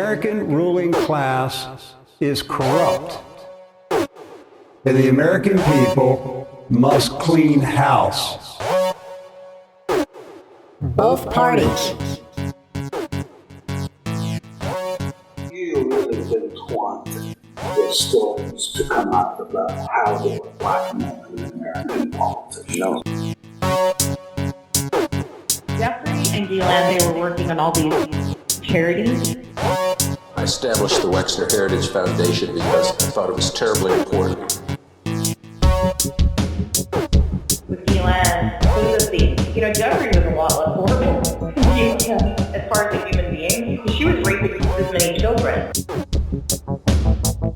American ruling class is corrupt, and the American people must clean house. Both parties. You really didn't want the stories to come out about how they were blackmailing American politics. No. Jeffrey and Guylaine, they were working on all these charities. I established the Wexner Heritage Foundation because I thought it was terribly important. With Guylaine, it was a theme. Jeffrey was a lot less horrible as far as a human being. She was raping as many children.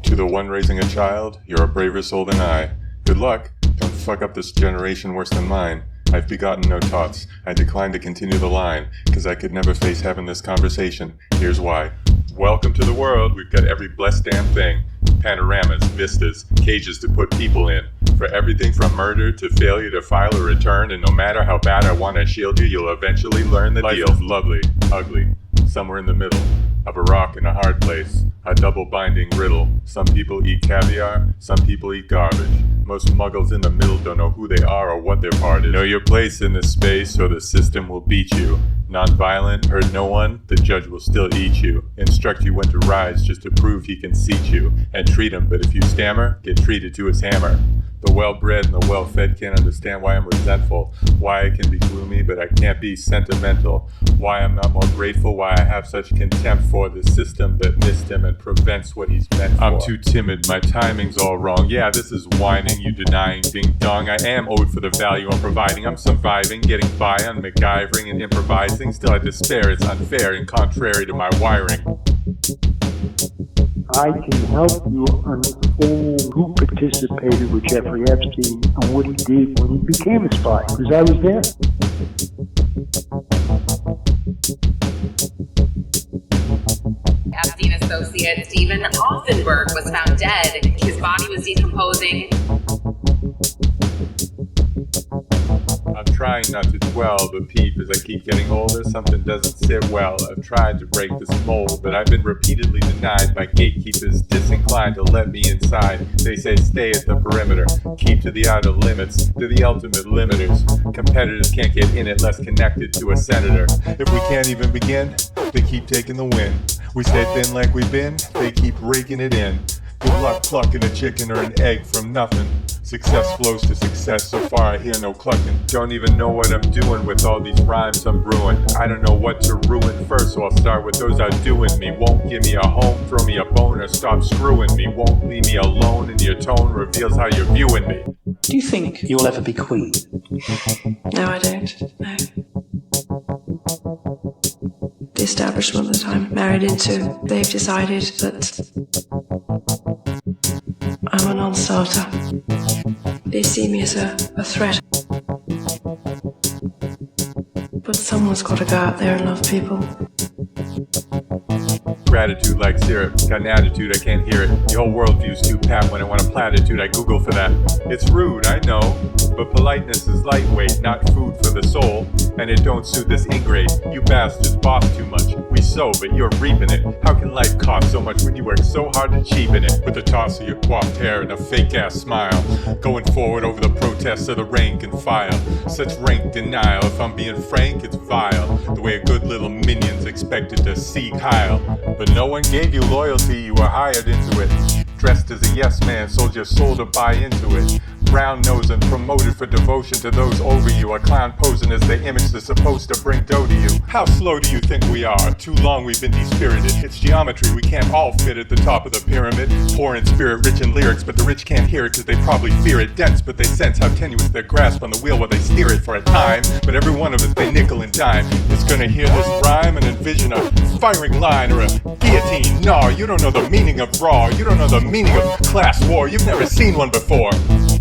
To the one raising a child, you're a braver soul than I. Good luck. Don't fuck up this generation worse than mine. I've begotten no tots. I decline to continue the line, cause I could never face having this conversation. Here's why. Welcome to the world. We've got every blessed damn thing. Panoramas, vistas, cages to put people in. For everything from murder to failure to file a return, and no matter how bad I want to shield you, you'll eventually learn the deal. Life is lovely, ugly, somewhere in the middle of a rock and a hard place, a double binding riddle. Some people eat caviar, some people eat garbage. Most muggles in the middle don't know who they are or what their part is. Know your place in this space or the system will beat you. Non-violent, hurt no one, the judge will still eat you. Instruct you when to rise just to prove he can seat you. And treat him, but if you stammer, get treated to his hammer. The well-bred and the well-fed can't understand why I'm resentful. Why I can be gloomy, but I can't be sentimental. Why I'm not more grateful, why I have such contempt for the system that missed him and prevents what he's meant for. I'm too timid, my timing's all wrong. Yeah, this is whining, you denying ding dong. I am owed for the value I'm providing. I'm surviving, getting by on MacGyvering and improvising. Still I despair, it's unfair and contrary to my wiring. I can help you understand who participated with Jeffrey Epstein and what he did when he became a spy, because I was there. Epstein associate Stephen Offenberg was found dead. His body was decomposing. I'm trying not to dwell, but peep, as I keep getting older, something doesn't sit well. I've tried to break this mold, but I've been repeatedly denied by gatekeepers disinclined to let me inside. They say stay at the perimeter, keep to the outer limits, they're the ultimate limiters. Competitors can't get in it less connected to a senator. If we can't even begin, they keep taking the win. We stay thin like we've been, they keep raking it in. Good luck plucking a chicken or an egg from nothing. Success flows to success, so far I hear no clucking. Don't even know what I'm doing with all these rhymes I'm brewing. I don't know what to ruin first, so I'll start with those outdoing me. Won't give me a home, throw me a bone, or stop screwing me. Won't leave me alone, and your tone reveals how you're viewing me. Do you think you'll ever be queen? No, I don't. No. The establishment that I'm married into, they've decided that I'm a non-starter. They see me as a threat. But someone's got to go out there and love people. Gratitude like syrup, got an attitude, I can't hear it. Your whole worldview's too pat when I want a platitude, I Google for that. It's rude, I know, but politeness is lightweight, not food for the soul. And it don't suit this ingrate, you bastards boss too much. We sow, but you're reaping it. How can life cost so much when you work so hard to cheapen it? With a toss of your coiffed hair and a fake-ass smile, going forward over the protests of the rank and file. Such rank denial, if I'm being frank, it's vile. The way a good little minion's expected to seek Kyle. But no one gave you loyalty, you were hired into it. Dressed as a yes man, sold your soul to buy into it. Brown nose and promoted for devotion to those over you. A clown posing as the image that's supposed to bring dough to you. How slow do you think we are? Too long we've been dispirited. It's geometry, we can't all fit at the top of the pyramid. Poor in spirit, rich in lyrics, but the rich can't hear it cause they probably fear it. Dense, but they sense how tenuous their grasp on the wheel while they steer it for a time. But every one of us, they nickel and dime, is gonna hear this rhyme and envision a firing line or a guillotine. No, you don't know the meaning of raw. You don't know the meaning of class war. You've never seen one before.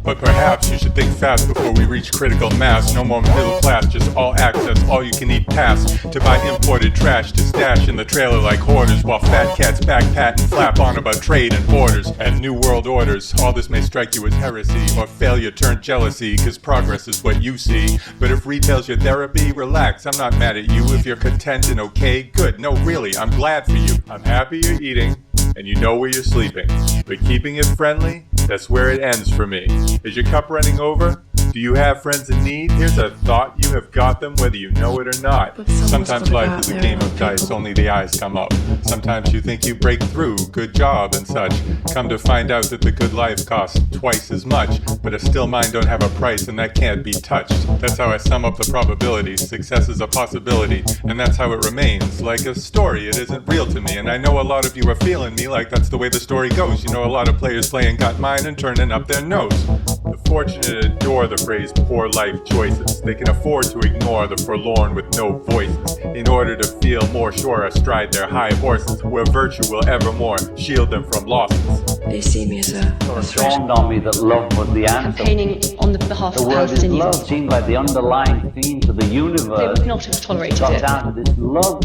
But perhaps you should think fast before we reach critical mass. No more middle class, just all access, all you can eat pass. To buy imported trash to stash in the trailer like hoarders, while fat cats backpat and flap on about trade and borders and new world orders. All this may strike you as heresy or failure turned jealousy, cause progress is what you see. But if retail's your therapy, relax, I'm not mad at you. If you're content and okay, good. No, really, I'm glad for you. I'm happy you're eating and you know where you're sleeping. But keeping it friendly, that's where it ends for me. Is your cup running over? Do you have friends in need? Here's a thought, you have got them whether you know it or not. Sometimes life is a game of dice, only the eyes come up. Sometimes you think you break through, good job and such. Come to find out that the good life costs twice as much. But a still mind don't have a price and that can't be touched. That's how I sum up the probabilities. Success is a possibility, and that's how it remains. Like a story, it isn't real to me. And I know a lot of you are feeling me like that's the way the story goes. You know, a lot of players playing got mine and turning up their nose. The fortunate adore the phrase poor life choices. They can afford to ignore the forlorn with no voices in order to feel more sure astride their high horses, where virtue will evermore shield them from losses. They see me as a It dawned on me that love was the answer. Campaigning on the behalf The of word is Palestinians. love seemed like the underlying theme to the universe. They would not have tolerated got it. down to this love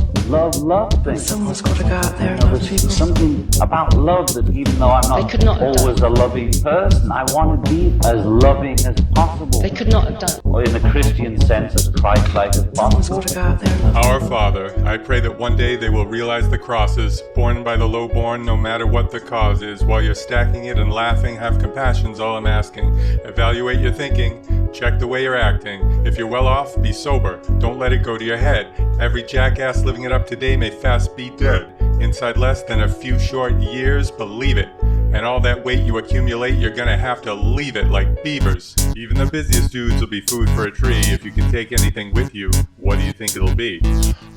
thing. someone's got to go out there and You know, love there's people. something about love that even though I'm They could not have always a loving person, I want to be as loving as possible. They could not have done. Or in the Christian sense, as Christ-like as Someone's possible. got to go out there and love Our Father, I pray that one day they will realize the crosses, borne by the lowborn no matter what the cause is. While you're stacking it and laughing, have compassion's all I'm asking. Evaluate your thinking, check the way you're acting. If you're well off, be sober, don't let it go to your head. Every jackass living it up today may fast be dead. Inside less than a few short years, believe it. And all that weight you accumulate, you're gonna have to leave it like beavers. Even the busiest dudes will be food for a tree. If you can take anything with you, what do you think it'll be?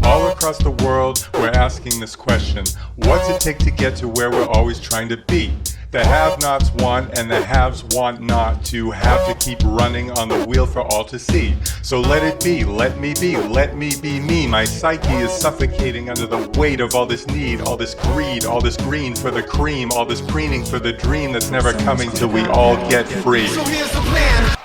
All across the world, we're asking this question. What's it take to get to where we're always trying to be? The have-nots want and the haves want not to have to keep running on the wheel for all to see. So let it be, let me be me. My psyche is suffocating under the weight of all this need, all this greed, all this green for the cream, all this preening for the dream that's never coming till we all get free. So here's the plan.